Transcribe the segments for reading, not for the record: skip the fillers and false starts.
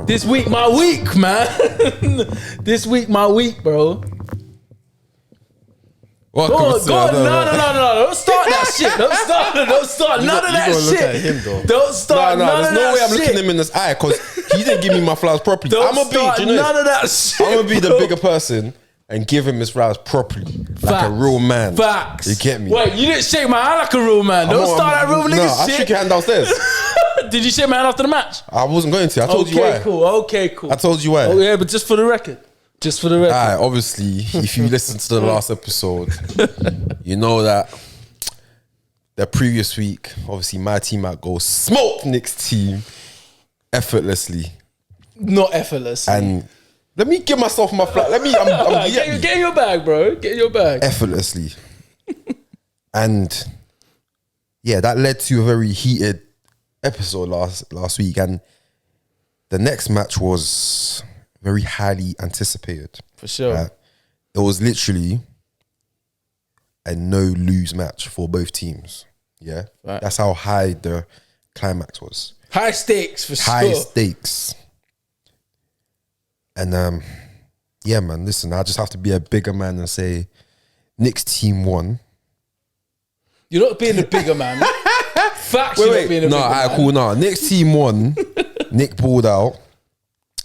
This week, my week, man. This week, my week, bro. Well, Go on. No. Don't start that shit. Don't start none of that look at shit. him, though. Don't start none of that shit. There's no way I'm looking him in this eye because he didn't give me my flowers properly. Don't start none of that shit. I'm gonna be the bigger person and give him his flowers properly, like a real man. Facts. You get me? Wait, you didn't shake my hand like a real man. Don't start that real nigga I shit. shook your hand downstairs. Did you shake my hand after the match? I wasn't going to. I told you why. Okay, cool. I told you why. Oh yeah, but just for the record. Alright, obviously, if you listen to the last episode, you know that the previous week, obviously, my team at goal smoked Nick's team effortlessly. Not effortless. And let me give myself my flag. Get in your bag, bro. Get in your bag. Effortlessly. And yeah, that led to a very heated episode last week. And the next match was very highly anticipated. For sure. It was literally a no-lose match for both teams. Yeah? Right. That's how high the climax was. High stakes, for sure. High stakes. And yeah, man, listen, I just have to be a bigger man and say Nick's team won. You're not being a bigger man. Facts, you're not being a bigger man. Cool, nah. Nick's team won. Nick pulled out.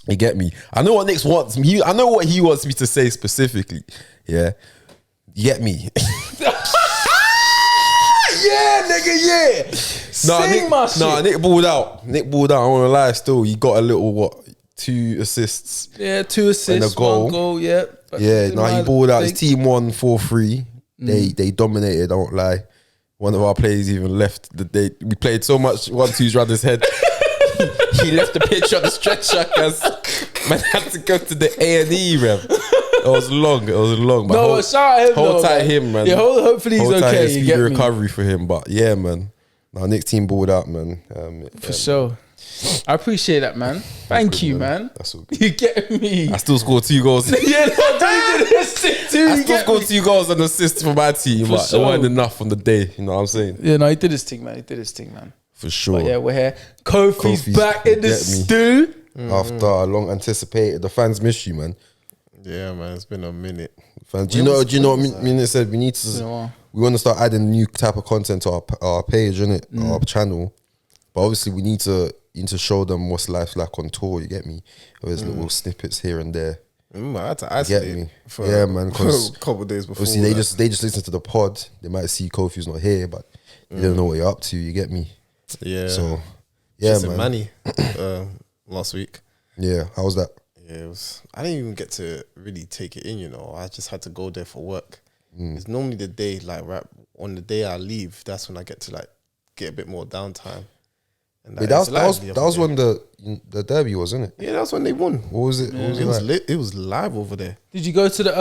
You get me? I know what Nick wants me. I know what he wants me to say specifically. Yeah. You get me? Yeah, nigga, yeah. Nick balled out. I don't want to lie still. He got a little, 2 assists. Yeah, 2 assists, and a goal. 1 goal, yeah. He balled out. His team won 4-3. They dominated, I won't lie. One of our players even left the day. We played so much 1-2s around his head. He left the pitch on the stretcher because man had to go to the A&E, rev. It was long. But no, shout out him. Hold tight him, man. Yeah, hopefully he's okay. Speedy recovery for him. But yeah, man. Now Nick's team balled out, man. For sure. I appreciate that, man. Thank you, man. That's all good. You get me? I still scored 2 goals. Yeah, no, don't do this too. I still scored 2 goals and assists for my team, but sure. it wasn't enough on the day. You know what I'm saying? Yeah, no, he did his thing, man. For sure. But yeah, we're here. Kofi's back in the stew. After a long anticipated, the fans miss you, man. Yeah, man, it's been a minute. Fans, do you know what Minute said? We need to. We want to start adding new type of content to our page, innit? Our channel. But obviously, we need to show them what's life's like on tour. You get me? There's little snippets here and there. I had to isolate for man, because a couple of days before. Obviously, they just listen to the pod. They might see Kofi's not here, but they don't know what you're up to. You get me? Yeah. So yeah, just man. Manny last week. Yeah, how was that? Yeah, it was. I didn't even get to really take it in. You know, I just had to go there for work. It's normally the day, like right on the day I leave, that's when I get to like get a bit more downtime. And Wait, that was when the derby was, isn't it? Yeah, that's when they won. What was it? Yeah. It was live over there. Did you go to the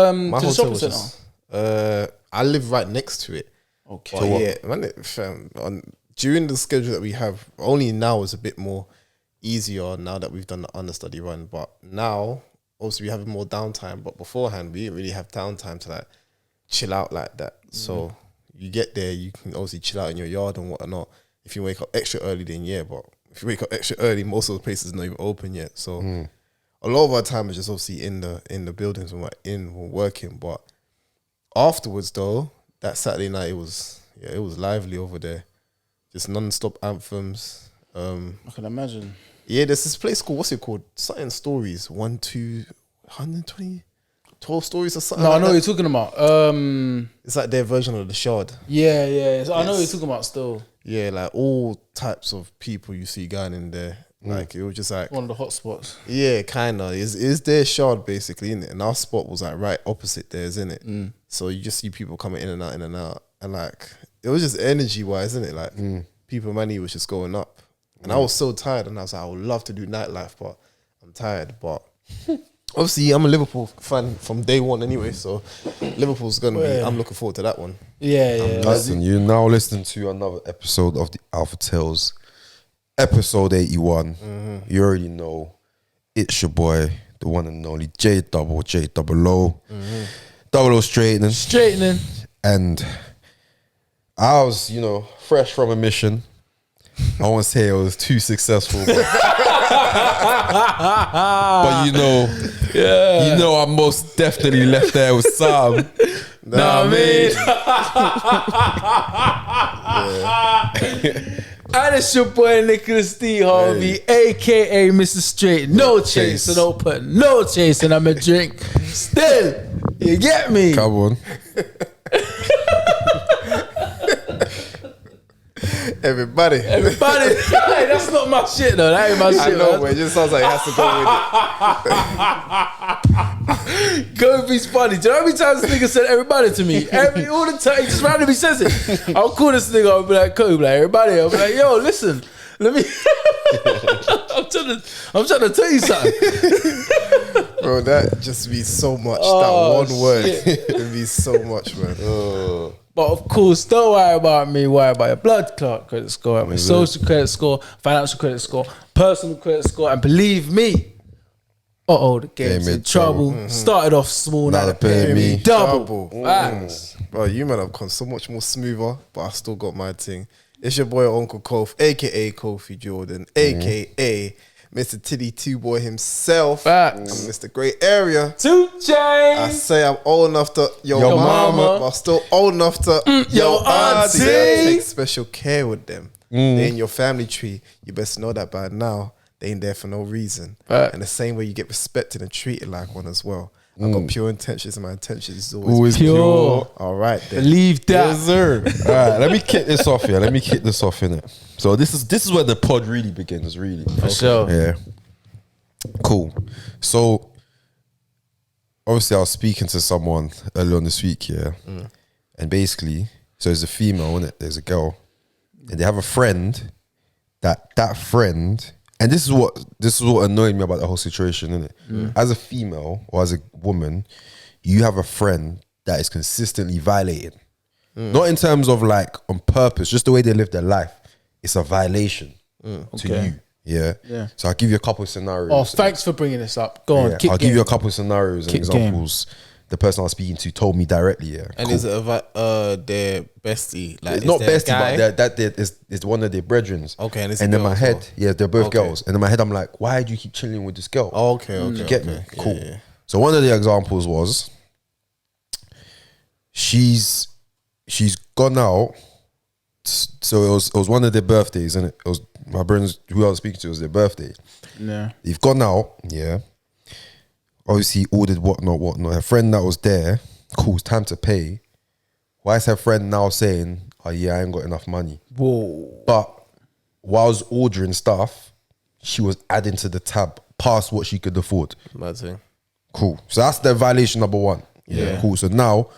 shopping centre? I live right next to it. Okay. But yeah, during the schedule that we have, only now is a bit more easier now that we've done the understudy run. But now, obviously, we have more downtime. But beforehand, we didn't really have downtime to like chill out like that. So you get there, you can obviously chill out in your yard and whatnot. If you wake up extra early, then yeah. But if you wake up extra early, most of the places are not even open yet. So a lot of our time is just obviously in the buildings when we're working. But afterwards, though, that Saturday night, it was lively over there. Just non-stop anthems. I can imagine. Yeah, there's this place called, what's it called? Something Stories. 120 12 stories or something. No, like I know what you're talking about. It's like their version of the Shard. Yeah. I know what you're talking about still. Yeah, like all types of people you see going in there. Like it was just like one of the hot spots. Yeah, kinda. It's their Shard basically, innit? And our spot was like right opposite theirs, innit? So you just see people coming in and out. And like it was just energy wise, isn't it? Like people money was just going up. And I was so tired and I was like, I would love to do nightlife, but I'm tired. But obviously I'm a Liverpool fan from day one anyway, so Liverpool's gonna be I'm looking forward to that one. Yeah. Listen, you're now listening to another episode of the Alpha Tales, episode 81. You already know it's your boy, the one and only J O. Double O straightening. And I was, fresh from a mission. I won't say it was too successful, but But you know, I'm most definitely left there with Sam. Nah, I mean. And it's your boy Nicholas D. Harvey, aka Mr. Straight. No chase, don't put no chase in my drink. Still, you get me? Come on. Everybody. Hey, that's not my shit though. That ain't my shit. I know, man. but it just sounds like it has to go with it. Kofi's funny. Do you know how many times this nigga said everybody to me? All the time, he just randomly says it. I'll call this nigga, I'll be like, Kofi, like, everybody. I'll be like, yo, listen, let me. I'm trying to tell you something. Bro, that just means so much. Oh, that one word. shit. It means so much, man. But of course, don't worry about me. Worry about your blood clot credit score, my social credit score, financial credit score, personal credit score, and believe me, the game's in trouble. Started off small, now they're paying me double. Facts. Bro, you man have come so much more smoother, but I still got my thing. It's your boy Uncle Kofi, aka Kofi Jordan, aka Mr. Tiddy 2 boy himself. Facts. And Mr. Great Area. 2 Chainz. I say I'm old enough to your mama, but I'm still old enough to your auntie. Take special care with them. They in your family tree. You best know that by now. They ain't there for no reason. And the same way you get respected and treated like one as well. I got pure intentions, and my intentions is always pure. All right, then. Believe that. Yes, sir. All right, let me kick this off here. Innit? So this is where the pod really begins, really. For sure. Yeah. Cool. So obviously I was speaking to someone earlier on this week, yeah. And basically, so there's a female, innit? There's a girl. And they have a friend that friend, and this is what annoyed me about the whole situation, innit? As a female or as a woman, you have a friend that is consistently violating. Not in terms of like on purpose, just the way they live their life. It's a violation to you. Yeah. So I'll give you a couple of scenarios. Oh, thanks for bringing this up. Go on. I'll give you a couple of scenarios and examples. The person I was speaking to told me directly. Yeah. And is it their bestie? Like, it's not bestie, but that is one of their brethrens. Okay, and in my head, they're both girls. And in my head, I'm like, why do you keep chilling with this girl? Oh, okay. You get me? Cool. Yeah. So one of the examples was she's gone out. So it was one of their birthdays, and it was my friends who I was speaking to. It was their birthday. Yeah, they've gone out. Yeah, obviously ordered whatnot. Her friend that was there, cool. It's time to pay. Why is her friend now saying, "Oh yeah, I ain't got enough money"? Whoa! But while I was ordering stuff, she was adding to the tab past what she could afford. Mad thing. Cool. So that's the violation number one. Yeah. Cool. So now,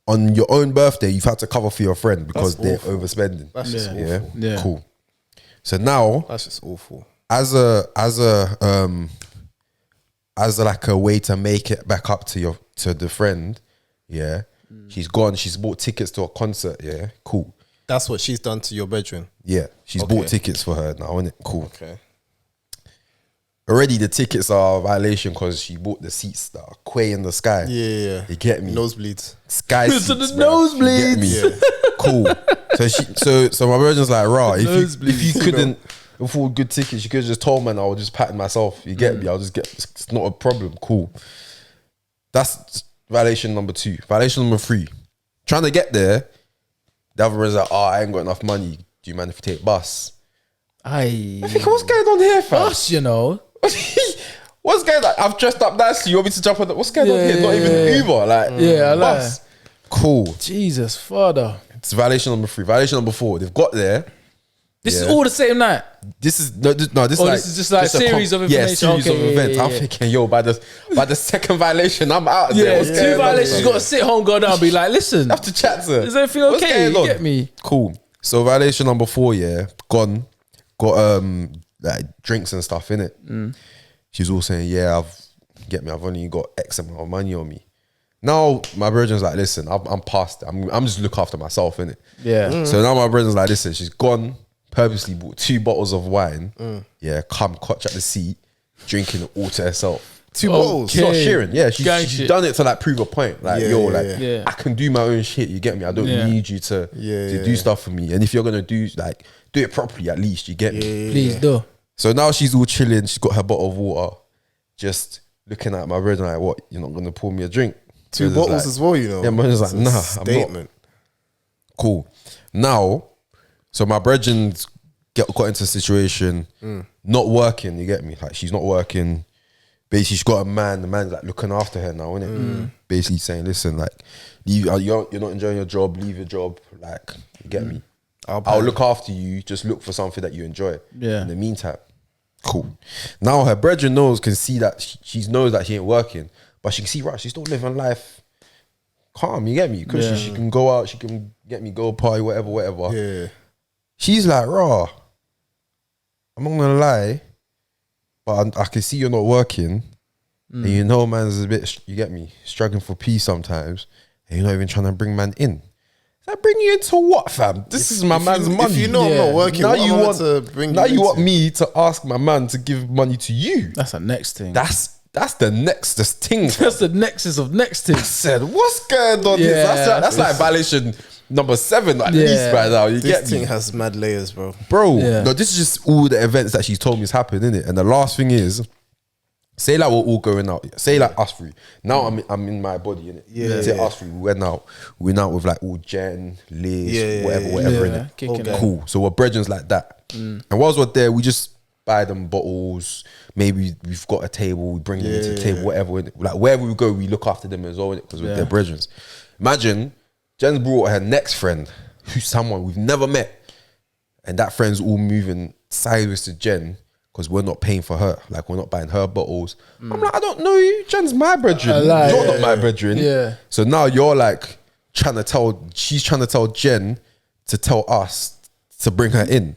on your own birthday, you've had to cover for your friend because they're overspending. That's just awful. Yeah. Cool. So now, That's just awful. as like a way to make it back up to the friend, yeah, she's gone. She's bought tickets to a concert. Yeah. Cool. That's what she's done to your bedroom. Yeah. She's bought tickets for her now, innit? Cool. Okay. Already the tickets are a violation because she bought the seats that are quay in the sky. Yeah. You get me? Nosebleeds. Sky To seats, the bro. You get nosebleeds. me? Cool. So my brother's like, rah, if you couldn't afford good tickets, you could have just told man I would just pattern myself. You get me? I'll just get, it's not a problem. Cool. That's violation number 2. Violation number 3. Trying to get there, the other one's like, I ain't got enough money. Do you mind if you take bus? I think, what's going on here, fam? us, you know. What's going on? I've dressed up nicely. You want me to jump on the, what's going on here? Not even Uber. Like, I like bus. Cool. Jesus, father. It's violation number 3. Violation number 4. They've got there. This is all the same night. This is this is like this is just like a series of information. Yeah, series of events. I'm thinking, yo, by the second violation, I'm out there. Yeah, What's it's going 2 on violations. here? You got to sit home, go down, and be like, listen, I have to chat to her. is everything What's okay? going You on? get me? Cool. So violation number 4, yeah, gone. Got like drinks and stuff in it. She's all saying, yeah, I've only got X amount of money on me. Now my brother's like, listen, I'm past it. I'm just look after myself, innit? Yeah. So now my brother's like, listen, she's gone, purposely bought 2 bottles of wine. Yeah, come clutch at the seat, drinking it all to herself. 2 bottles. She's not sharing. Yeah, Gang she's shit. done it to like prove a point. Like, yeah. I can do my own shit. You get me? I don't need you to do stuff for me. And if you're gonna do it properly, at least you get me. Please do. So now she's all chilling. She's got her bottle of water, just looking at my brother like, what? You're not going to pour me a drink? 2 bottles as well, you know. Yeah, man was like, nah, statement. I'm not. Cool. Now, so my brethren's got into a situation, not working, you get me? Like, she's not working. Basically, she's got a man. The man's like looking after her now, innit? Basically saying, listen, like, you're not enjoying your job, leave your job. Like, you get me? I'll look after you. Just look for something that you enjoy. Yeah. In the meantime, cool. Now her brethren can see that she knows that she ain't working, but she can see, right, she's still living life calm, you get me? Because she can go out, she can get me, go party, whatever. Yeah. She's like, raw, I'm not gonna lie, but I can see you're not working. And you know man's a bit, you get me, struggling for peace sometimes, and you're not even trying to bring man in. That bring you into what, fam? This is my man's money. If you know I'm not working, now you want to bring now you want into? me to ask my man to give money to you. That's the next thing. That's the next thing. That's the nexus of next thing. I said, what's going on here? That's like violation number 7 at least right now. You get This me? thing has mad layers, bro. Bro, Yeah. no, this is just all the events that she's told me has happened, innit? And the last thing is, say like we're all going out. Say like us three. Now I'm in my body, innit? Yeah. Say us three. We went out with like all Jen, Liz, whatever, Yeah, innit? kicking it. Cool. So we're brethrens like that. And whilst we're there, we just buy them bottles. Maybe we've got a table, we bring them into the table, whatever. Innit? Like wherever we go, we look after them as well, because we're their brethrens. Imagine Jen's brought her next friend, who's someone we've never met, and that friend's all moving sideways to Jen because we're not paying for her. Like, we're not buying her bottles. I'm like, I don't know you. Jen's my brethren. You're not my brethren. Yeah. So now you're like she's trying to tell Jen to tell us to bring her in.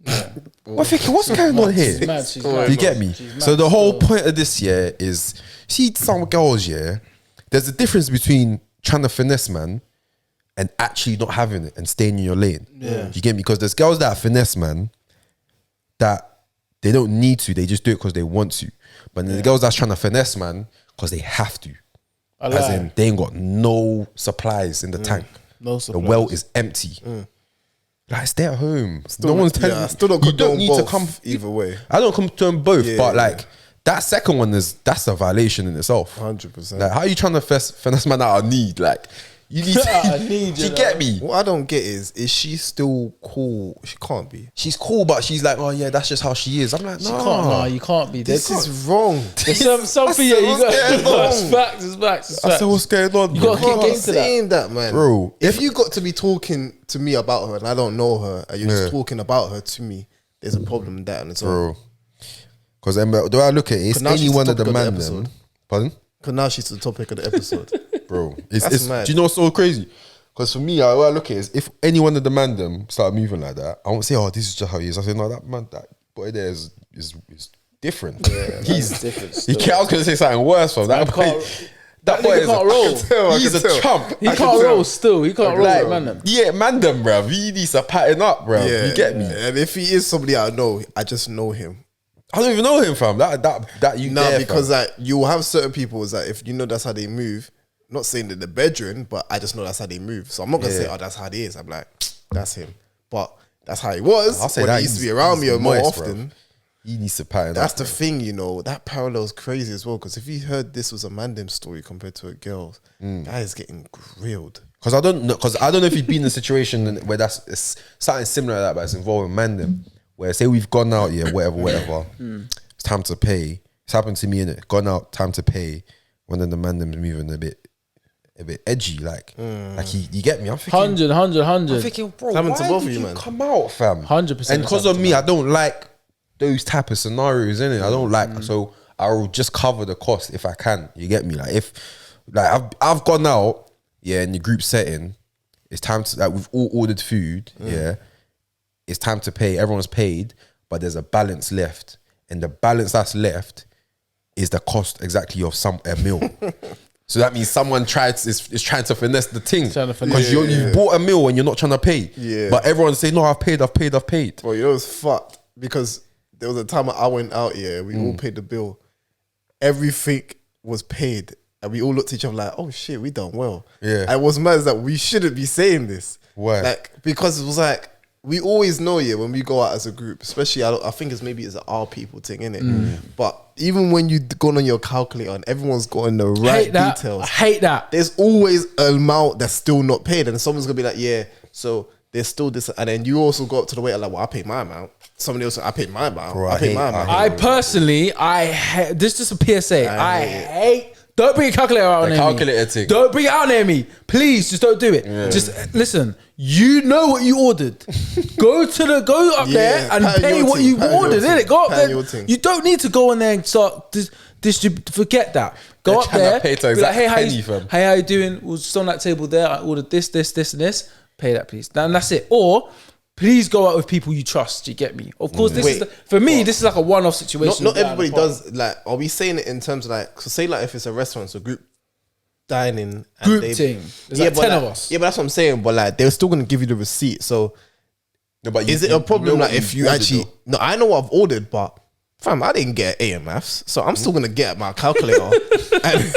I'm thinking, what's going on here? She's mad, she's Do mad, you bro. get me? She's mad So the whole still. point of this year is, see some girls, there's a difference between trying to finesse man and actually not having it and staying in your lane. Yeah. You get me? Because there's girls that are finesse man that they don't need to, they just do it because they want to. But then the girls that's trying to finesse man because they have to. As in, they ain't got no supplies in the tank. No The supplies. well is empty. Like, stay at home. No one's telling I you. still don't You don't condone need both to come either way. I don't come to them both, Yeah, but yeah, like that second one that's a violation in itself. 100%. Like, how are you trying to finesse man out of need? Like, you need Out of need, you you get know? me? What I don't get is she still cool? She can't be. She's cool, but she's like, oh yeah, that's just how she is. I'm like, no, You can't be. This is wrong. There's something said, you what's got. going on? It's facts. It's facts. It's I facts. said, what's going on? You bro? gotta kick I'm game not to that. saying that, man. Bro, If you got to be talking to me about her and I don't know her and you're just talking about her to me, there's a problem with that on its own. bro. Because do I look at it? It's now any she's one the of the topic of the man them. episode. Pardon? Because now she's the topic of the episode. Bro, That's it's mad. do you know what's so crazy? Because for me, what I look at is, if any one of the man them start moving like that, I won't say, oh, this is just how he is. I say, no, that man, that boy there is different. He's different I was gonna say something worse from that boy. That boy nigga is can't roll. He's a chump. He can't roll still. He can't roll Like, like man. yeah, man them, bruv. He needs to pattern up, bruv. You get me? And if he is somebody I know, I just know him. I don't even know him, fam. That you No, there, because fam. like you will have certain people is that if you know that's how they move, not saying that they're bedroom, but I just know that's how they move. So I'm not gonna say, oh, that's how he is. I'm like, that's him. But that's how he was. I'll say when that he used to be he's- around me he's more moist, often. bruv. He needs to pattern That's up. the thing, you know. That parallel's crazy as well. Because if you heard this was a mandem story compared to a girl's, that is getting grilled. Because I don't know if you've been in a situation where it's something similar to that, but it's involving man them. Where say we've gone out, whatever. It's time to pay. It's happened to me, innit? Gone out, time to pay. When then the man them's moving a bit edgy, like you get me. I'm thinking, 100. I'm thinking, bro, happened to why both did of you, you man? come out, fam? 100%. And because of me, I don't like those type of scenarios, innit? I don't like, so I'll just cover the cost if I can. You get me? Like if, like I've gone out, in the group setting, it's time to, like we've all ordered food, it's time to pay. Everyone's paid, but there's a balance left, and the balance that's left is the cost exactly of a meal. So that means someone is trying to finesse the thing. Because you bought a meal and you're not trying to pay. Yeah. But everyone's saying, no, I've paid. Well, you know, it's fucked because there was a time I went out, we all paid the bill. Everything was paid. And we all looked at each other like, oh shit, we done well. Yeah. And what's mad is that we shouldn't be saying this. Why? Like, because it was like, we always know, yeah, when we go out as a group, especially I think it's our people thing, innit? But even when you go on your calculator and everyone's got in the right details, I hate that. There's always an amount that's still not paid, and someone's gonna be like, yeah, so there's still this, and then you also go up to the waiter like, well, I paid my amount. Somebody else, I paid my amount. Bro, I paid my amount. I personally, this is just a PSA. I hate. Don't bring a calculator out near calculator me. thing. Don't bring it out near me. Please, just don't do it. Yeah. Just listen. You know what you ordered. Go up there and pay what you ordered. Innit? Go up there. You don't need to go in there and start distribute. Forget that. Go up there. Be like, hey, how you doing? We'll just on that table there. I ordered this, and this. Pay that, please. And that's it. Or please go out with people you trust. You get me? Of course, this is like a one-off situation. Not everybody does. Like, are we saying it in terms of like? So say like if it's a restaurant, so group dining, group thing. There's like 10 of us. Yeah, but that's what I'm saying. But like, they're still gonna give you the receipt. So, is it a problem? Like, if you actually, no, I know what I've ordered, but fam, I didn't get A in maths, so I'm still gonna get my calculator. And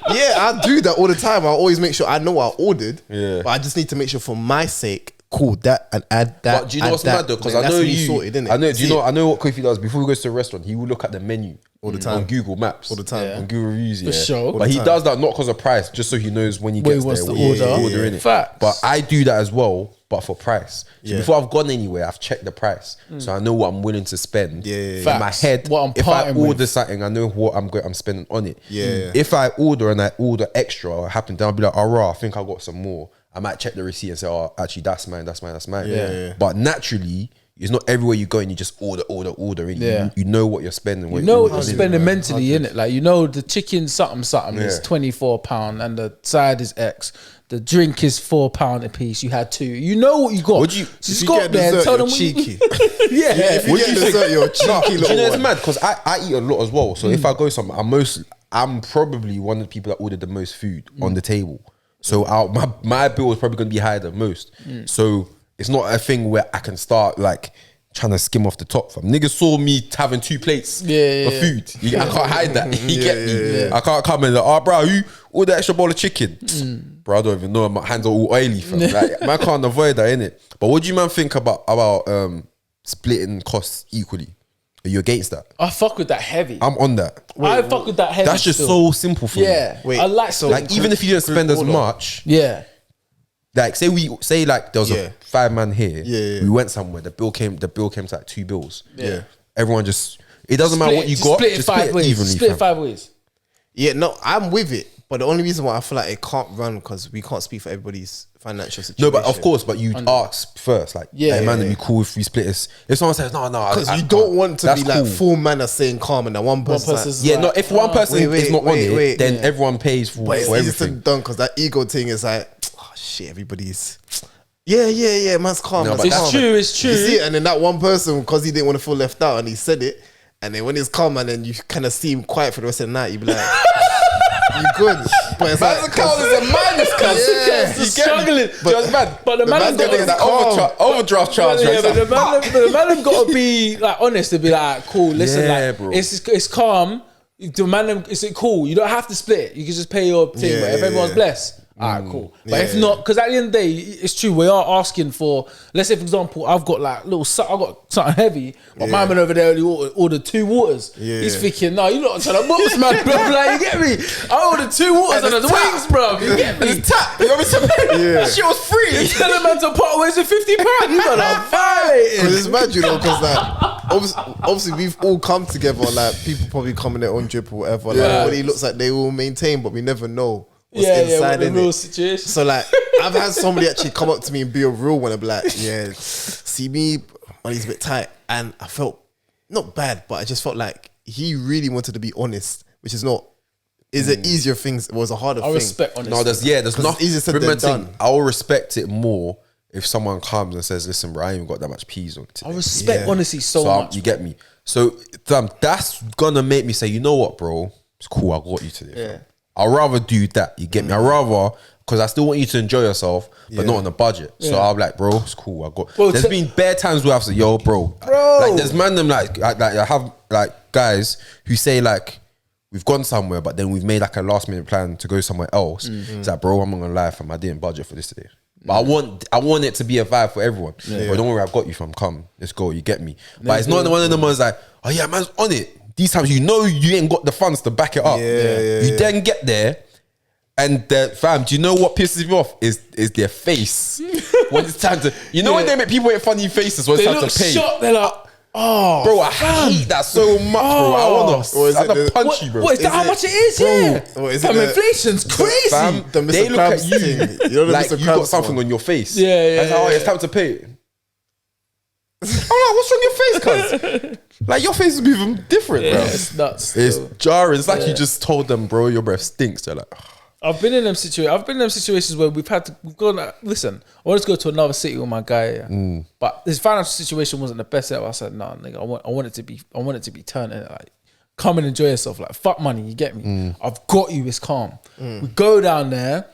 yeah, I do that all the time. I always make sure I know what I ordered. Yeah, but I just need to make sure for my sake. Cool, that and add that. But do you know what's mad though? Because I know you sorted, innit? I know what Kofi does. Before he goes to a restaurant, he will look at the menu all the time on Google Maps, all the time on Google Reviews. Yeah, for sure. But he does that not because of price, just so he knows when he gets there what he's ordering. Facts. But I do that as well, but for price. So before I've gone anywhere, I've checked the price, so I know what I'm willing to spend. In my head, if I order something, I know what I'm spending on it. If I order and I order extra, or happen, then I'll be like, oh, I think I got some more. I might check the receipt and say, oh, actually, that's mine. Yeah. But naturally, it's not everywhere you go and you just order. You know what you're spending. You know what you're spending mentally, innit? Like, you know, the chicken something is £24 and the side is X. The drink is £4 a piece. You had 2. You know what you got. Would you? Just go up there and tell them cheeky. If you get dessert, you're cheeky. Do you know it's mad? Because I eat a lot as well. So if I go somewhere, I'm probably one of the people that ordered the most food on the table. So my bill is probably going to be higher than most. So it's not a thing where I can start like trying to skim off the top. Fam. Niggas saw me having 2 plates of food. I can't hide that. You get me? I can't come and like, oh, bro, you order extra bowl of chicken. Bro, I don't even know. My hands are all oily. Fam. Like, man can't avoid that, innit? But what do you man think about splitting costs equally? Are you against that? I fuck with that heavy. I'm on that. I fuck with that heavy. That's just so simple for me. I like so. Like, even if you didn't spend as much. Like, say like there was a 5-man here. We went somewhere. The bill came to like 2 bills. Everyone just, it doesn't matter what you got. Just split it evenly. Split it 5 ways. Yeah, no, I'm with it. But the only reason why I feel like it can't run because we can't speak for everybody's financial situation. No, but of course, but you ask first, like, hey, man, it'd be cool if we split this. If someone says, no, because you don't want to be like 4 men are saying calm and then one person's like, no, if one person is not on it, then everyone pays for everything. It's done because that ego thing is like, oh shit, everybody's. Yeah, man's calm. No, it's true. You see it, and then that one person, because he didn't want to feel left out and he said it, and then when it's calm and then you kind of see him quiet for the rest of the night, you be like, you good. But it's like, account is a minus, cuz. He's struggling. But the man got that overdraft charge. But the man got to be like honest to be like, cool, listen, like, bro. It's calm. The man, is it cool? You don't have to split it. You can just pay your thing. But if everyone's blessed, alright, cool. But if not, because at the end of the day, it's true. We are asking for. Let's say, for example, I've got like I've got something heavy, but my man over there only ordered 2 waters. He's thinking, no, you're not trying to box, man, bro. Like, you get me? I ordered 2 waters and the wings, bro. You get me? Tap. You want me to pay? That shit was free. You tell a man to part ways with £50. You gotta violate. Because it's mad, you know, because like obviously we've all come together. Like, people probably come in their own drip or whatever. Like, what it looks like they will maintain, but we never know. What's inside the real situation. So like, I've had somebody actually come up to me and be a real one and be like, yeah, see me, money's a bit tight, and I felt not bad, but I just felt like he really wanted to be honest, which is not. Is an easier thing. It was a harder thing. I respect honesty. No, there's nothing. Easier said than done. I will respect it more if someone comes and says, "Listen, bro, I ain't even got that much peas on today." I respect honesty so much. You get me? So that's gonna make me say, you know what, bro? It's cool. I got you today. Yeah. I'd rather do that. You get me? I'd rather, because I still want you to enjoy yourself, but not on a budget. So I'm like, bro, it's cool. There's been bare times where I've said, yo, bro. Like, there's them like I have like guys who say like, we've gone somewhere, but then we've made like a last minute plan to go somewhere else. It's like, bro, I'm not gonna lie, fam, I didn't budget for this today. But I want it to be a vibe for everyone. But don't worry, I've got you, fam. Come, let's go. You get me. But it's not one of them ones like, oh yeah, man's on it. These times you know you ain't got the funds to back it up. You then get there. And fam, do you know what pisses me off is their face when it's time to. You know when they make people make funny faces when it's time to pay. Shocked, they're like, oh, bro, I hate that so much, bro. I want to punch you, bro. What is that? How much it is? Bro, Fam, inflation's crazy. Fam, They look at you you know, like you got something on your face. Yeah. Oh, it's time to pay. I'm like, what's wrong with your face, cuz? Like, your face is moving different, bro. It's nuts. It's jarring. It's like you just told them, bro, your breath stinks. They're like, I've been in them situations where we've gone. Listen, I wanted to go to another city with my guy, but his financial situation wasn't the best ever. I said, nah, nigga, I want it to be turned. Like, come and enjoy yourself. Like, fuck money, you get me? I've got you. It's calm. We go down there,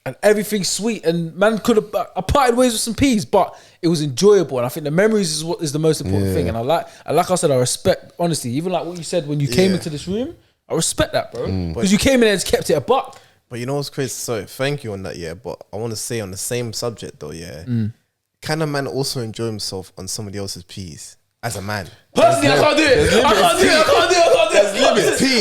and everything's sweet. And man could have parted ways with some peas, but it was enjoyable. And I think the memories is what is the most important thing. And like I said, I respect honesty. Even like what you said when you came into this room, I respect that, bro, because you came in and just kept it a buck. But you know what's crazy? So thank you on that, but I want to say on the same subject though, can a man also enjoy himself on somebody else's peas as a man? Personally, I can't do it. I can't do it.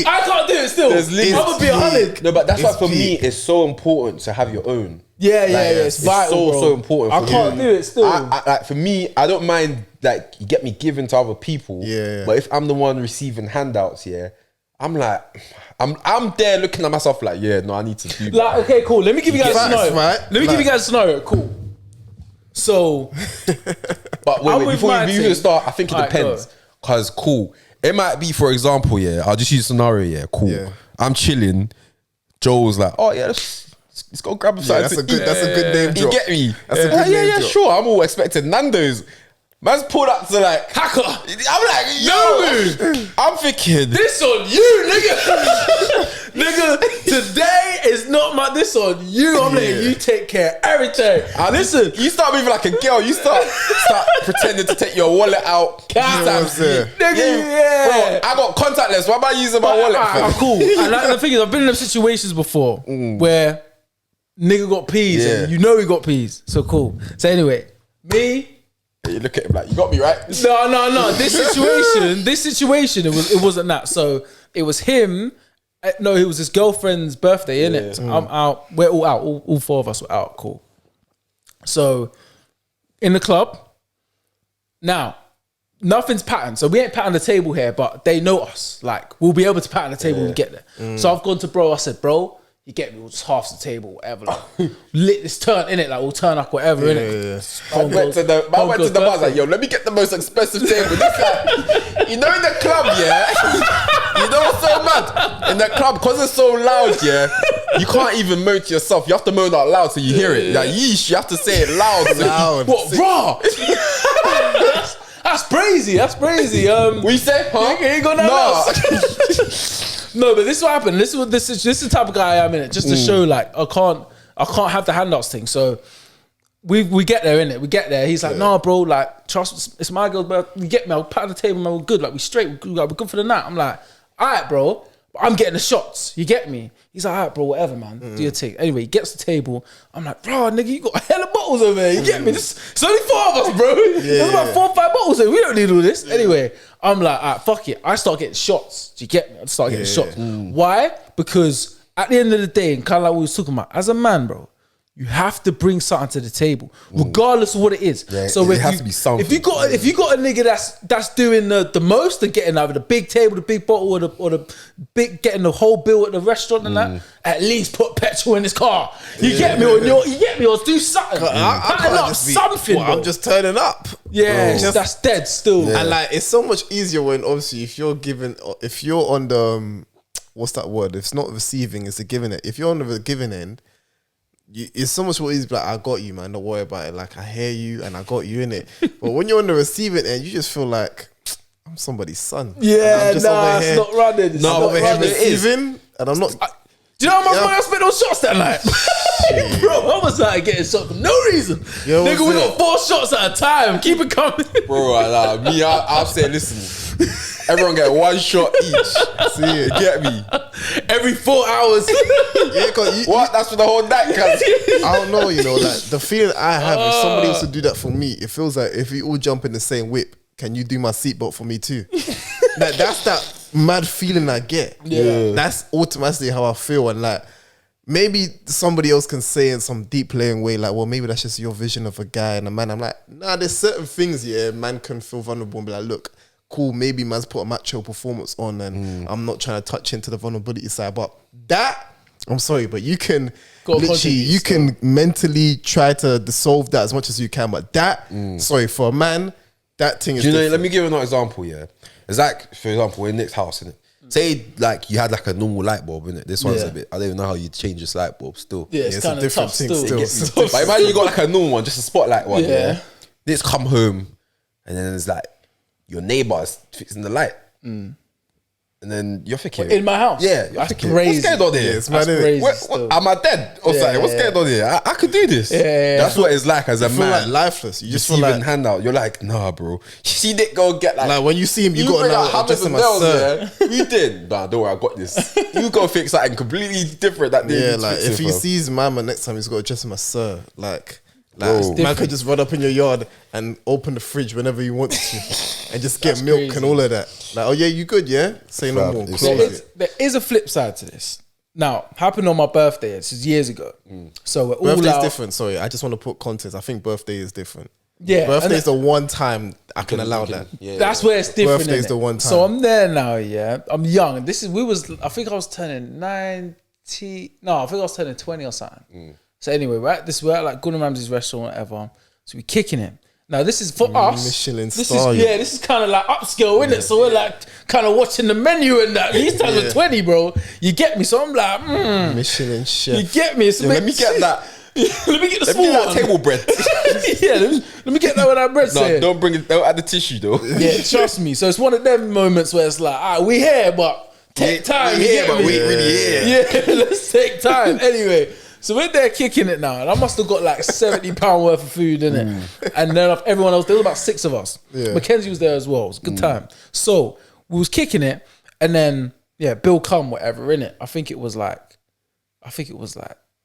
I can't do it still. I'm gonna be 100. No, but that's why for me it's so important to have your own. Yeah. It's vital, so important. I can't do it still. Like for me, I don't mind like you get me giving to other people. But if I'm the one receiving handouts, I'm like, I'm there looking at myself like, I need to do that. Like, okay, cool. Let me give you guys a scenario. Let me give you guys a scenario. Cool. So, but wait, before we even start, I think it depends. Cause cool, it might be, for example, I'll just use a scenario. Cool. I'm chilling. Joel's like, oh yeah, let's go grab a That's a good name drop. You get me? That's a good name drop. Sure. I'm all expecting Nando's. Man's pulled up to like hacker. I'm like, yo, I'm thinking this on you, nigga. Nigga, today is not this on you. I'm letting you take care of everything. Listen, you start moving like a girl. You start pretending to take your wallet out. Nigga, bro, I got contactless. Why am I using my wallet? Cool. And like, the thing is, I've been in them situations before where nigga got peas and you know he got peas. So cool. So anyway, me. You look at him like, you got me, right? No. This situation, it wasn't that. So it was him. No, it was his girlfriend's birthday, innit? So I'm out. We're all out. All four of us were out. Cool. So in the club. Now, nothing's patterned. So we ain't patterned the table here, but they know us. Like, we'll be able to pattern the table when we get there. So I've gone to bro. I said, bro, you get me, we'll just half the table, whatever. Like, lit this turn in it, like we'll turn up, whatever, innit? I went to the bar, like, yo, let me get the most expensive table. This guy, you know, in the club, you know what's so mad? In the club, because it's so loud, you can't even moan to yourself. You have to moan out loud so you hear it. Like, yeesh, you have to say it loud. What, raw? That's crazy. What you say? Huh? You ain't got nothing else. No, but this is what happened. This is the type of guy I am in it. Just to show, like, I can't have the handouts thing. So we get there, innit? We get there. He's like, nah, bro, like, trust, it's my girl's birthday. You get me? I'll pat the table, man. We're good. Like, we straight. We're good for the night. I'm like, all right, bro. I'm getting the shots. You get me? He's like, all right, bro, whatever, man. Do your thing. Anyway, he gets the table. I'm like, bro, nigga, you got a hell of bottles over there. You get me? It's only four of us, bro. There's about 4 or 5 bottles there. We don't need all this. Anyway, I'm like, all right, fuck it. I start getting shots. Do you get me? I start getting shots. Why? Because at the end of the day, and kind of like we was talking about, as a man, bro, you have to bring something to the table, regardless of what it is. Yeah, so it has to be something. If you got a nigga that's doing the most and getting either the big table, the big bottle, or the big getting the whole bill at the restaurant and that, at least put petrol in his car. You get me? Or do something. I can't just be, something. I'm just turning up. Yeah, that's dead still. And like, it's so much easier when obviously if you're on the what's that word? If it's not receiving, it's the giving it. If you're on the giving end. It's so much more easy, like, I got you, man. Don't worry about it. Like, I hear you and I got you in it. But when you're on the receiving end, you just feel like I'm somebody's son. Yeah, it's not running. I'm over here receiving, and I'm not. Do you know how much money I spent on shots that night? Bro, I was like getting shot for no reason. Nigga, we got 4 shots at a time. Keep it coming. Bro, I'll say, listen. Everyone get one shot each. See it? Get me? Every 4 hours. Yeah, cause What? That's for the whole night, cuz. I don't know, you know, like the feeling I have if somebody else to do that for me, it feels like if we all jump in the same whip, can you do my seatbelt for me too? Like that's that mad feeling I get. Yeah. That's automatically how I feel. And like maybe somebody else can say in some deep laying way, like, well, maybe that's just your vision of a guy and a man. I'm like, nah, there's certain things, yeah, man can feel vulnerable and be like, look, cool, maybe man's put a macho performance on and I'm not trying to touch into the vulnerability side. But that, I'm sorry, but you can literally, you can mentally try to dissolve that as much as you can. But that, sorry, for a man, that thing is different. Let me give you an example, yeah. It's like, for example, in Nick's house, innit? Say like you had like a normal light bulb, innit? This one's a bit, I don't even know how you change this light bulb still. Yeah, it's kind a of tough thing still. But imagine you got like a normal one, just a spotlight one, yeah. This come home and then it's like your neighbour's fixing the light. And then you're thinking In my house? Yeah, you're That's thinking, crazy. what's going on here? That's crazy what, am I dead? Or something? What's going on here? I could do this. That's what it's like as a You feel man. like lifeless. You just feel even like, hand out. You're like, nah, bro. You see Nick go get like when you see him, you got to bring know out hammers just and my nails, sir. yeah. You did. Nah, don't worry, I got this. You go fix something completely different that day. Yeah, like if he sees Mama next time, he's got to address him as sir. Like man different. could just run up in your yard and open the fridge whenever he wants to and just get That's milk crazy. and all of that. Like, oh yeah, you good, yeah? Say no Fam, more. it's- Close it. There is a flip side to this. Now, happened on my birthday. This is years ago. So we're all Birthday's out. different. Sorry, I just want to put context. I think birthday is different. Yeah, Birthday's the one time I can allow that. Yeah, That's where it's different. Birthday's innit? the one So time. I'm there now, yeah. I'm young. And I think I was turning 90. No, I think I was turning 20 or something. So anyway, we're at like Gordon Ramsay's restaurant, whatever. So we're kicking him. Now this is for us. Michelin This star, is yeah. this is kind of like upscale, isn't it? So we're like kind of watching the menu and that. These times are 20, bro. You get me? So I'm like, Michelin you chef. get me? It's a bit- let me get that. Let me get the Let me small get that one. table bread. Yeah, let me get that with that bread. No, saying. don't bring it. Don't add the tissue though. Yeah, trust me. So it's one of them moments where it's like, all right, we here, but take time. We you here, get but me? we ain't really here. Yeah, let's take time. Anyway, so we're there kicking it now, and I must have got like £70 worth of food in it, and then of everyone else, there was about 6 of us. Yeah. Mackenzie was there as well. It was a good time. So we was kicking it, and then Bill come whatever in it. I think it was like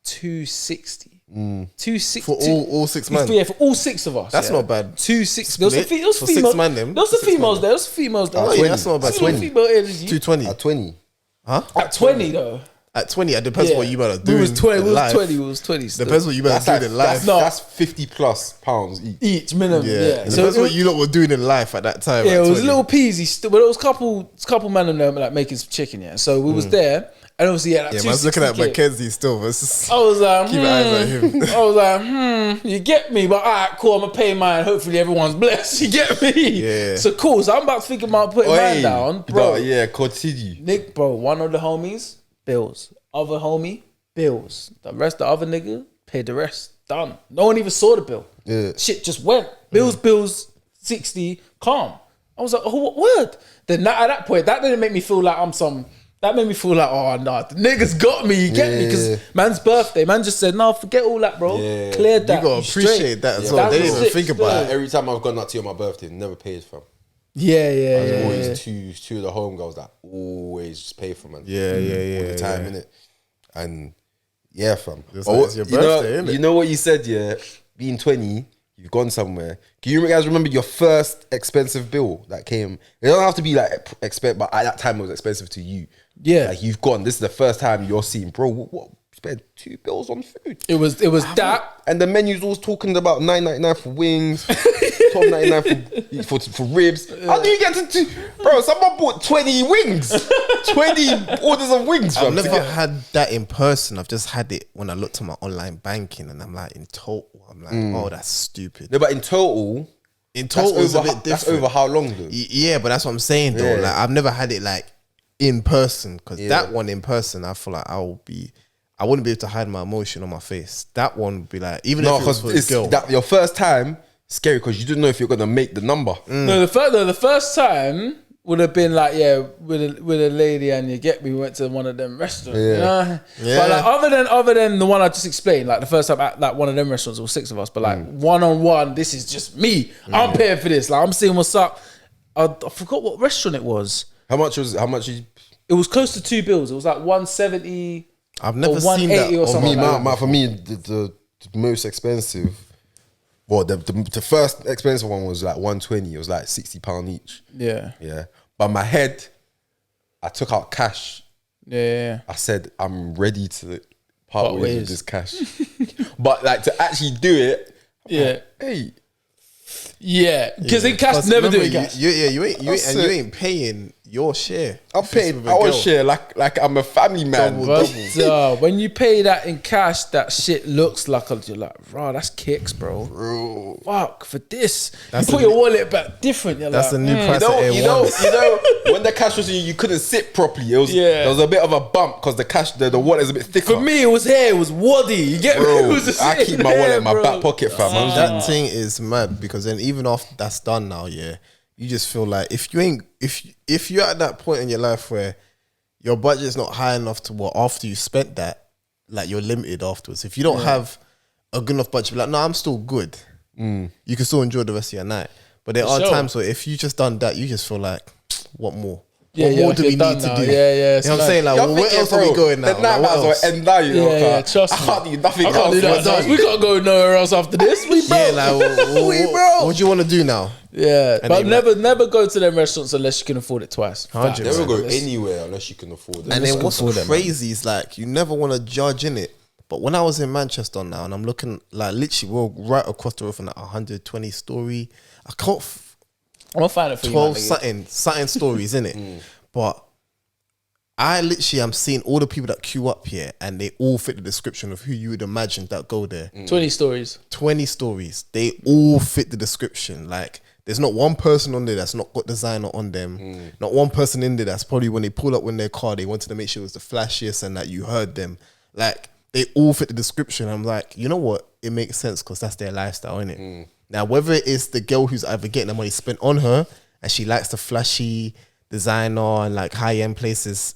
260. 260 For all 6 men. Yeah, for all 6 of us. That's not bad. 260. There was Split? there was For 6 females. man, them? There was some 6 females man. there. There was females there. Oh, yeah, that's not bad. Some little 20. female energy. 220. At 20. Huh? At 20 though. At 20, it depends what you better do. We was 20. We was 20. We was 20. Still. Depends what you better do in life. That's £50+ each. Each minimum. Yeah. Yeah. Depends So what you lot were doing in life at that time. yeah, at it was 20. little peasy still, but it was couple men in there like making some chicken. Yeah. So we was there, and obviously Yeah, man's looking at 260K. Mackenzie still. But it's just, I was like, keep your eyes on him. I was like, you get me, but all right, cool. I'm gonna pay mine. Hopefully, everyone's blessed. You get me? Yeah. So cool. So I'm about to think about putting mine down, bro. No, yeah, continue. Nick, bro, one of the homies, bills. Other homie, bills. The other nigga, paid the rest. Done. No one even saw the bill. Yeah. Shit just went. Bills, 60, calm. I was like, oh, what word? Then at that point, that didn't make me feel like I'm some. That made me feel like, oh, nah, the niggas got me. You get me? Because man's birthday, man just said, no, forget all that, bro. Yeah. Cleared that. you gotta straight. appreciate that as well. That They was didn't even sick think about still. it. Every time I've gone out to you on my birthday, never paid, fam. Yeah. Always two of the homegirls that always just pay for, man. Yeah. All the time, innit? And yeah, fam. It's But like what- it's your you know- birthday, innit? You know what you said, yeah? Being 20, you've gone somewhere. Can you guys remember your first expensive bill that came? It don't have to be like expensive, but at that time it was expensive to you. Yeah. Like you've gone. This is the first time you're seeing, bro. What spend $2 on food? It was that. And the menu's always talking about $9.99 for wings, $12.99 for ribs. How do you get to bro? Someone bought 20 wings, 20 orders of wings. I've fam, to never get- had that in person. I've just had it when I looked at my online banking, and I'm like, in total, I'm like, oh, that's stupid. No, but in total, In total, it's a bit That's different. over how long though? Yeah, but that's what I'm saying though. Yeah. Like, I've never had it like in person, because Yeah. that one in person, I feel like I wouldn't be able to hide my emotion on my face. That one would be like, even No, if it was because for a it's girl. that your first time scary because you didn't know if you're gonna make the number. No, the first time would have been like, with a lady, and you get me, we went to one of them restaurants. Yeah. You know? Yeah. But like other than the one I just explained, like the first time at like one of them restaurants, there was 6 of us, but like one-on-one, this is just me. I'm paying for this. Like I'm seeing what's up. I forgot what restaurant it was. How much you? It was close to $2 bills. It was like 170. I've never or seen that. 180 or something. For me, the most expensive. Well, the first expensive one was like 120. It was like £60 each. Yeah. Yeah. But in my head, I took out cash. Yeah. I said, I'm ready to part ways with this cash. But like to actually do it, Yeah. hey. Yeah. Because in cash, never do it cash. You ain't paying your share. I'm paying our share like I'm a family man. But when you pay that in cash, that shit looks like you're like, bro, that's kicks, bro. Fuck for this. You put your wallet back different. You're that's like, a new price. You know, when the cash was you couldn't sit properly. It was there was a bit of a bump because the cash, the wallet is a bit thicker. For me, it was hair. It was waddy. You get me? It was I keep my wallet in my back pocket, fam. That thing is mad because then even after that's done now, you just feel like if you're at that point in your life where your budget's not high enough to after you spent that, like you're limited afterwards. If you don't have a good enough budget, like no, I'm still good. You can still enjoy the rest of your night. But there are times where if you just done that, you just feel like, what more? What more do we need to do? Yeah. You know what I'm saying? Like, where else are we going now? The night might as well end now, you know. Trust me. I can't do nothing else. We can't go nowhere else after this. We broke. What do you want to do now? Yeah, but never go to them restaurants unless you can afford it twice. Never go anywhere unless you can afford it. And then what's crazy is like you never want to judge in it. But when I was in Manchester now and I'm looking like literally we're right across the road from that 120 story. I can't. I'll find it for 12 something stories in it, but I literally am seeing all the people that queue up here, and they all fit the description of who you would imagine that go there. 20 stories. They all fit the description. Like, there's not one person on there that's not got designer on them. Not one person in there that's probably when they pull up in their car, they wanted to make sure it was the flashiest and that you heard them. Like, they all fit the description. I'm like, you know what? It makes sense because that's their lifestyle, innit? Now, whether it's the girl who's either getting the money spent on her and she likes the flashy designer and like high-end places,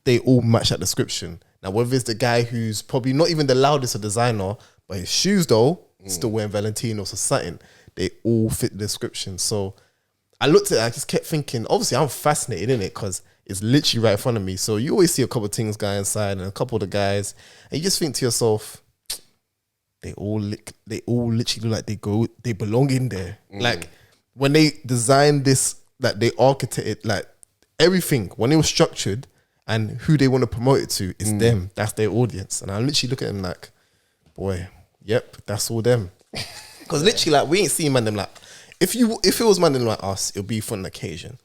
they all match that description. Now, whether it's the guy who's probably not even the loudest of designer, but his shoes though, still wearing Valentinos or something, they all fit the description. So I looked at it, I just kept thinking, obviously I'm fascinated in it because it's literally right in front of me. So you always see a couple of things guy inside and a couple of the guys, and you just think to yourself, they all literally look like they belong in there. Like when they designed this, like they architected like everything, when it was structured and who they want to promote it to is them. That's their audience. And I literally look at them like, boy, yep, that's all them. Because literally like we ain't seen man them like, if it was man them like us, it'll be for an occasion.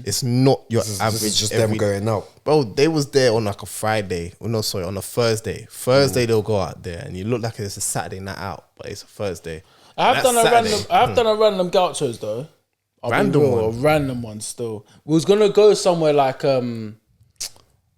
It's not your average. It's just them going out. Bro, they was there on like a Friday. Oh no, sorry, on a Thursday. Thursday they'll go out there and you look like it's a Saturday night out, but it's a Thursday. I've done a random gauchos though. Random one still. We was gonna go somewhere like a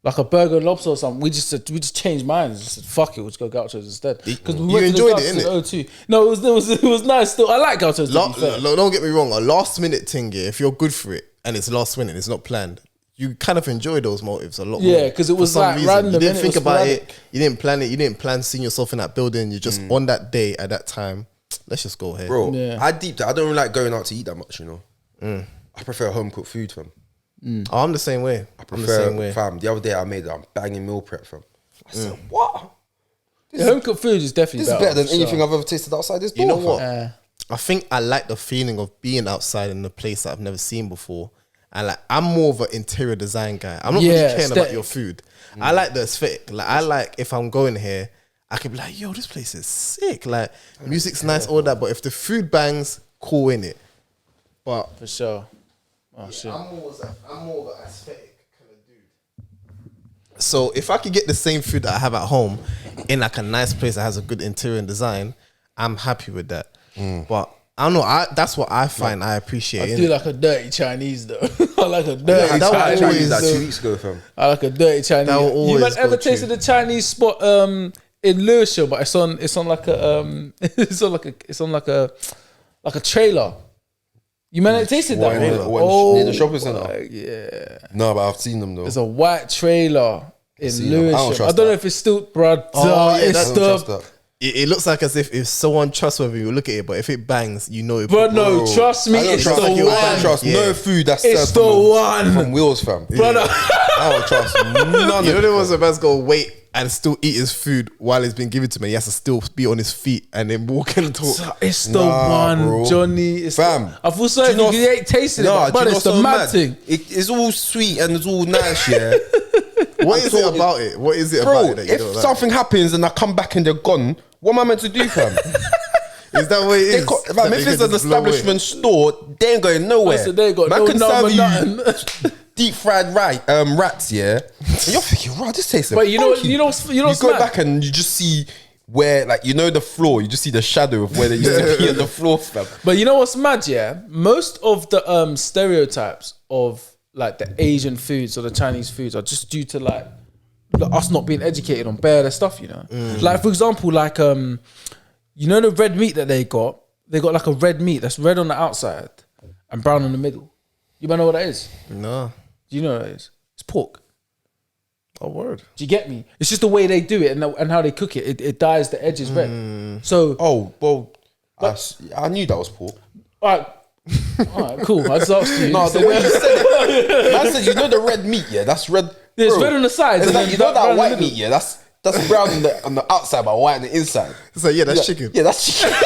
burger and lobster or something. We just changed minds. Just said, fuck it, we'll just go gauchos instead. Because we went enjoyed to the it, innit? No, it was nice still. I like gauchos. Don't get me wrong, a last minute thing, if you're good for it and it's last minute, it's not planned, you kind of enjoy those motives a lot more. Yeah, because it was like random. You didn't think about it. You didn't plan it. You didn't plan seeing yourself in that building. You're just on that day at that time. Let's just go ahead. Bro, I deep that. I don't really like going out to eat that much, you know. I prefer home cooked food, fam. Oh, I'm the same way. I prefer, fam. The other day I made I'm banging meal prep, fam. I said, what? Home cooked food is definitely better than anything I've ever tasted outside this door. You know what? I think I like the feeling of being outside in a place that I've never seen before. And like, I'm more of an interior design guy. I'm not really caring about your food. I like the aesthetic. Like, I like if I'm going here, I can be like, yo, this place is sick. Like, music's nice, all that. But if the food bangs, cool in it. But for sure. Oh shit. I'm more of an aesthetic kind of dude. So if I could get the same food that I have at home in like a nice place that has a good interior and design, I'm happy with that. But I don't know. That's what I find I appreciate. I do like a dirty Chinese though. I like a dirty Chinese. That 2 weeks ago, fam. I like a dirty Chinese. You man ever tasted the Chinese spot in Lewisham? But it's on like a trailer. You man tasted that? Near the shopping centre. Yeah. No, but I've seen them though. There's a white trailer in Lewisham. I don't know if it's still, bruh. It's the it looks like as if it's so untrustworthy. You look at it, but if it bangs, you know it. But no, trust me, it's the one. Trust no food that's It's the one from Wheels, fam. brother. I don't trust none You of know, there it. was a man's go wait and still eat his food while it's been given to me. He has to still be on his feet and then walk and talk. It's the one, bro. Jonny. It's Fam, I feel sorry do you if you ain't tasting it, but it's the so mad thing. It's all sweet and it's all nice, yeah. What is it about it? What is it Bro, about it that you if don't like? something happens and I come back and they're gone, what am I meant to do, fam? Is that what it is? Fam, if it's an establishment store, they ain't going nowhere. Listen, they ain't got Man no can number, serve nothing. you deep fried rats, yeah. And you're thinking, wow, this tastes But you know funky. you go back and you just see where, like, you know, the floor. You just see the shadow of where they used to be on the floor, fam. But you know what's mad, yeah? Most of the stereotypes of like the Asian foods or the Chinese foods are just due to like us not being educated on bare stuff, you know. Like for example, like you know the red meat that they got like a red meat that's red on the outside and brown in the middle. You might know what that is. No. Do you know what that is? It's pork. Oh, word. Do you get me? It's just the way they do it and how they cook it. It dyes the edges red. So Oh, well, I knew that was pork. all right, cool. I just asked you. No, the way you said it. Man said, you know the red meat, yeah? That's red. There's bro. red on the sides. It's and like, then you know brown that in the white middle. meat, yeah? That's brown on the outside, but white on the inside. So yeah, that's chicken. Yeah, that's chicken.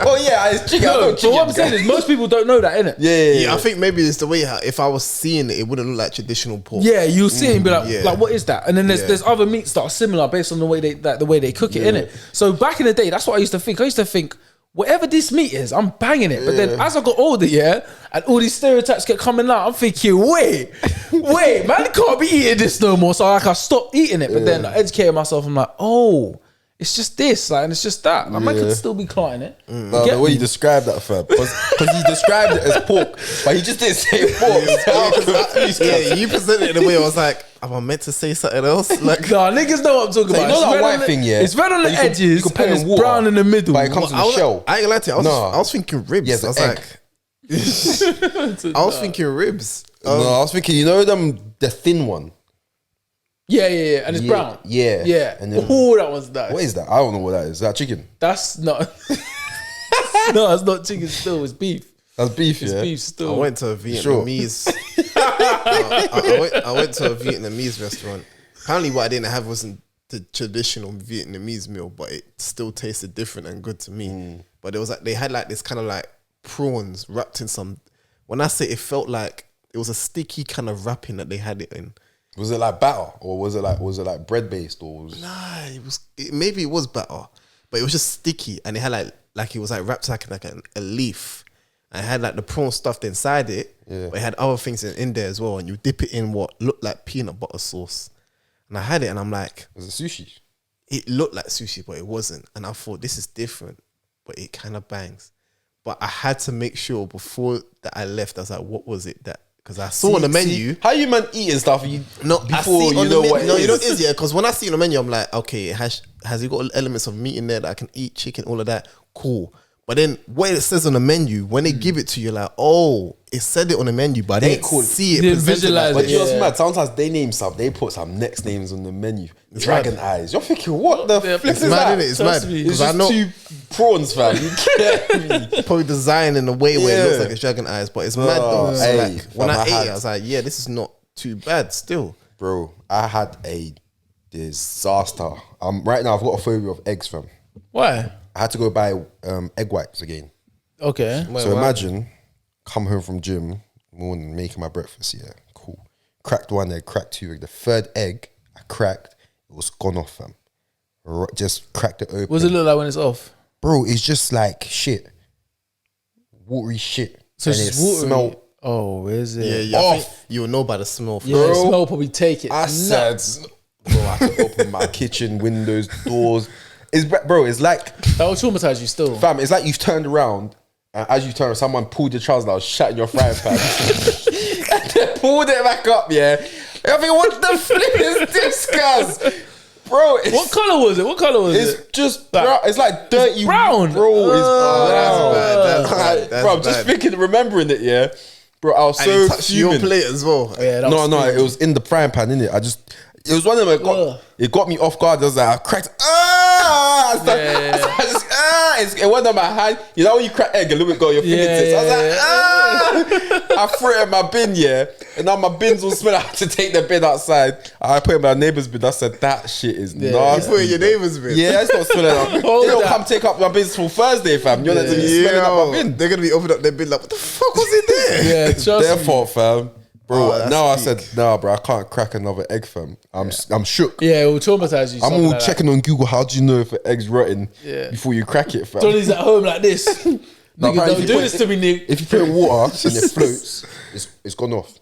Oh yeah, it's chicken. I know No, chicken. but what I'm saying is most people don't know that, innit? Yeah, I think maybe it's the way how, if I was seeing it, it wouldn't look like traditional pork. Yeah, you'll see it and be like, yeah. like, what is that? And then there's other meats that are similar based on the way they cook it, innit? So back in the day, that's what I used to think. I used to think, whatever this meat is, I'm banging it. But then as I got older, yeah, and all these stereotypes kept coming out, I'm thinking, wait, man can't be eating this no more. So like I stopped eating it. But then I educated myself. I'm like, oh, it's just this, like, and it's just that. Like, man could still be clotting it. No, the way you described that, fam, because he described it as pork, but he just didn't say pork. Yeah, you presented it in a way I was like, am I meant to say something else? Like, Nah, niggas know what I'm talking So about. you know It's that red white on the- thing, yeah? It's red on the That you can- edges you can put and in it's water, brown in the middle. but it comes in I the was, shell. I ain't gonna lie to you. No. I was thinking ribs. Yeah, it's I was an like, I was thinking ribs. No, I was thinking, you know the thin one? Yeah, and it's brown. Yeah. Yeah. And then- Oh, that one's nice. What is that? I don't know what that is. Is that chicken? That's not. No, it's not chicken still. It's beef. That's beef, It's yeah? beef I still. went to a Vietnamese. I went to a Vietnamese restaurant. Apparently, what I didn't have wasn't the traditional Vietnamese meal, but it still tasted different and good to me. But it was like they had like this kind of like prawns wrapped in some. When I say it felt like it was a sticky kind of wrapping that they had it in. Was it like batter? Or was it like bread based? Or was... Nah, maybe it was batter, but it was just sticky, and it had like it was like wrapped like a leaf, and it had like the prawn stuffed inside it. Yeah. But it had other things in there as well, and you dip it in what looked like peanut butter sauce. And I had it, and I'm like, Was it sushi? it looked like sushi, but it wasn't. And I thought this is different, but it kind of bangs. But I had to make sure before that I left. I was like, what was it that? Because I saw on the menu. How you man eating stuff I before see it you on the know menu. what it No, you know is? what it is, yeah. Because when I see it on the menu, I'm like, okay, has it got elements of meat in there that I can eat, chicken, all of that? Cool. But then what it says on the menu, when they give it to you, like, oh, it said it on the menu, but I didn't see it. Didn't presented visualize like But you know what's Yeah. mad? Sometimes they name stuff, they put some next names on the menu. Dragon eyes. You're thinking, what the flip It's is mad, that? innit? It's Trust mad. me. It's Because I just know 2 prawns, fam. You get me? probably design in a way where it Yeah. looks like it's dragon eyes, but it's mad though. So hey, like, when fam, I I ate had- it, I was like, yeah, this is not too bad still. Bro, I had a disaster. Right now, I've got a phobia of eggs, fam. Why? I had to go buy egg whites again. Okay. So imagine, come home from gym, morning, making my breakfast, yeah, cool. Cracked 1 egg, cracked 2 egg. The 3rd egg I cracked, it was gone off, fam. Just cracked it open. What does it look like when it's off? Bro, it's just like shit. Watery shit. So And it's it just watery. smelled- Oh, is it? Yeah, yeah. I think Off. you'll know by the smell. Yeah, the Bro, smell probably take it. I said, bro, I had to open my kitchen windows, doors. Bro, it's like, That will traumatize you still. fam, it's like you've turned around, and as you turn, someone pulled your trousers down, shat in your frying pan, and then pulled it back up, yeah. I mean, what the flip is this, cuz? Bro, What color was it? What color was it's it? just brown. It's like dirty brown. bro. It's brown. That's bad. That's bro, I'm just bad. thinking, remembering it, yeah. Bro, I was And so it touched your fuming. plate as well. Yeah, that No, was it was in the frying pan, innit? It was one of them. Ugh. It got me off guard. I was like, I cracked. Ah! It went on my hand. You know when you crack egg, a little bit go on your fingertips. I was like, I threw it in my bin, and now my bins will smell. I had to take the bin outside. I put it in my neighbour's bin. I said, that shit is nasty. You put it in your neighbour's bin? Yeah, it's not smelling. They don't come take up my bins till Thursday, fam. You're not to be smelling up my bin. They're going to be opening up their bin like, what the fuck was in there? Yeah, It's their fault, fam. Bro, now I said, nah, bro, I can't crack another egg, fam. I'm shook. Yeah, it will traumatize you. I'm all checking on Google. How do you know if an egg's rotten before you crack it, fam? Johnny's at home like this. Nigga, don't do this to me, Nick. If you put it in water and it floats, it's gone off.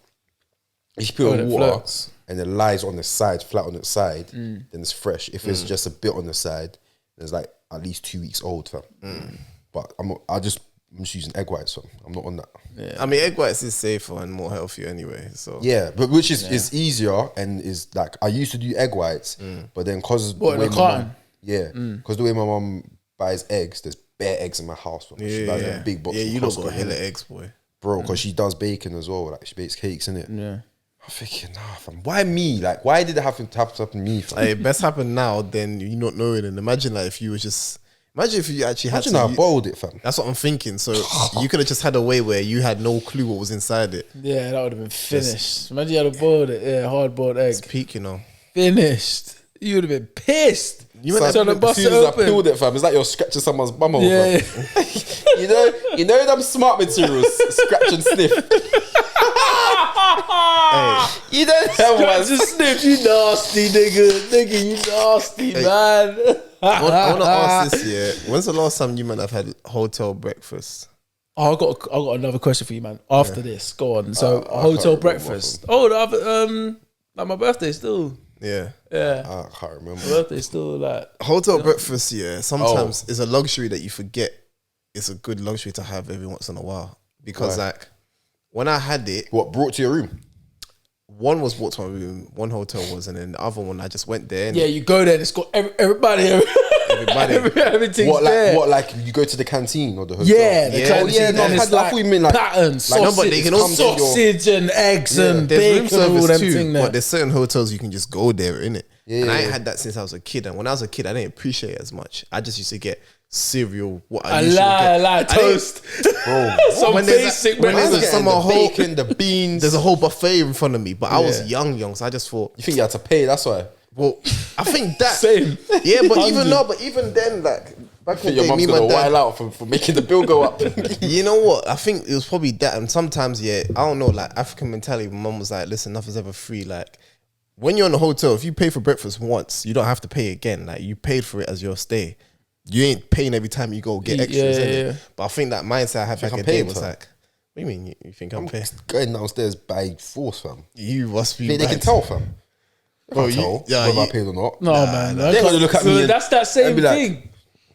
If you put it in water and it lies on the side, flat on its side, then it's fresh. If it's just a bit on the side, it's like at least 2 weeks old, fam. But I'm just using egg whites, so I'm not on that. Yeah. I mean, egg whites is safer and more healthier anyway. So yeah, but which is easier and is like I used to do egg whites, but then because the way my mum buys eggs, there's bare eggs in my house. She buys a big box. Yeah, you don't got hella eggs, boy, bro. Because she does bacon as well. Like she bakes cakes in it. Yeah. I'm thinking, nah, fam. Why me? Like, why did it happen to happen to me? Fam? Like, best happen now than you not knowing. And imagine like if you was just. Imagine if you actually had how I boiled it, fam. That's what I'm thinking. So you could have just had a way where you had no clue what was inside it. Yeah, that would have been finished. Imagine you had boiled it. Yeah, hard boiled egg. It's peak, you know. Finished. You would have been pissed. You went to bust it open. I peeled it, fam. It's like you're scratching someone's bum hole, fam. you know them smart materials, scratch and sniff. You know that one. Scratch and sniff, you nasty nigga, you nasty man. I want to ask this, yeah. When's the last time you man have had hotel breakfast? Oh, I got another question for you, man. After this, go on. So hotel breakfast. Oh, the other, like my birthday still. Yeah. I can't remember. My birthday still like hotel breakfast. Yeah, sometimes it's a luxury that you forget. It's a good luxury to have every once in a while because like when I had it, what brought to your room? One was brought to my room, one hotel was, and then the other one I just went there. And you go there and it's got everybody. Everything's there. What, like you go to the canteen or the hotel? Yeah, the canteen. No, and it's like patterns, sausage, they can also sausage and eggs and bacon and all them things. But there's certain hotels you can just go there, innit? Yeah, and I ain't had that since I was a kid. And when I was a kid, I didn't appreciate it as much. I just used to get cereal. What I usually get. Toast. Bro, some basic bacon, the beans. There's a whole buffet in front of me, but I was young, so I just thought. You think you had to pay? That's why. Well, I think that same. Yeah, but even then, like back in the day, your mum's gonna while out for making the bill go up. You know what? I think it was probably that, and sometimes, I don't know, like African mentality. My mum was like, "Listen, nothing's ever free." Like when you're in a hotel, if you pay for breakfast once, you don't have to pay again. Like you paid for it as your stay. You ain't paying every time you go get extras in it. But I think that mindset I had back in the day was like, what do you mean you think I'm paying? Going downstairs by force, fam. You must be. They can tell, fam. Bro, whether I paid or not. No, man. They're gonna look at me. That's that same thing.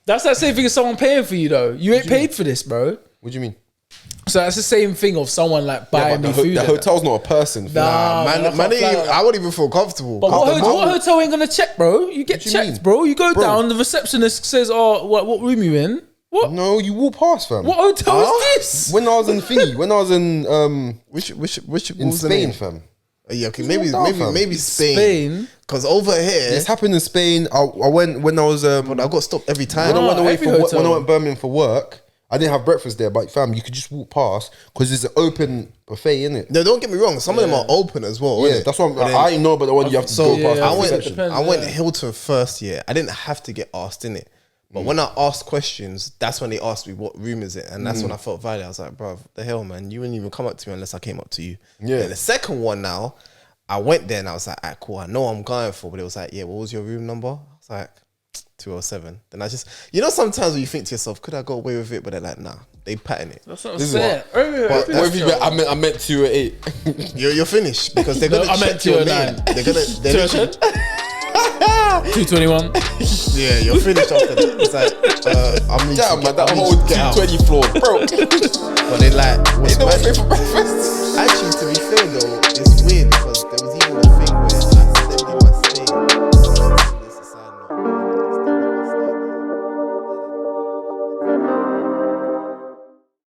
That's that same thing as someone paying for you, though. You ain't paid for this, bro. What do you mean? So that's the same thing of someone like buying me food. The hotel's not a person. Man, I wouldn't even feel comfortable. But what hotel ain't gonna check, bro? You get checked, bro. You go down, the receptionist says, "Oh, what room you in?" What? No, you walk past, fam. What hotel is this? When I was in which in Spain, fam. Yeah, okay, maybe Spain. Because over here, this happened in Spain. I went when I was. But I got stopped every time. When I went Birmingham for work, I didn't have breakfast there. But fam, you could just walk past because it's an open buffet, innit? No, don't get me wrong. Some of them are open as well. Yeah, that's what I didn't know about the one you have to go past. I went Hilton first year. I didn't have to get asked in it. But when I asked questions, that's when they asked me what room is it, and that's when I felt violated. I was like, "Bro, the hell, man! You wouldn't even come up to me unless I came up to you." Yeah. And the second one now, I went there and I was like, "Alright, cool. I know what I'm going for," but it was like, "Yeah, what was your room number?" I was like, 207. Then I just, sometimes when you think to yourself, "Could I go away with it?" But they're like, "Nah, they pattern it." That's what I'm saying. I meant 208. You're finished because they're gonna check your name. They're gonna. 221. Yeah, you're finished after that. It's like, I'm that whole 220 floor, bro. But they like, what's mad? For breakfast?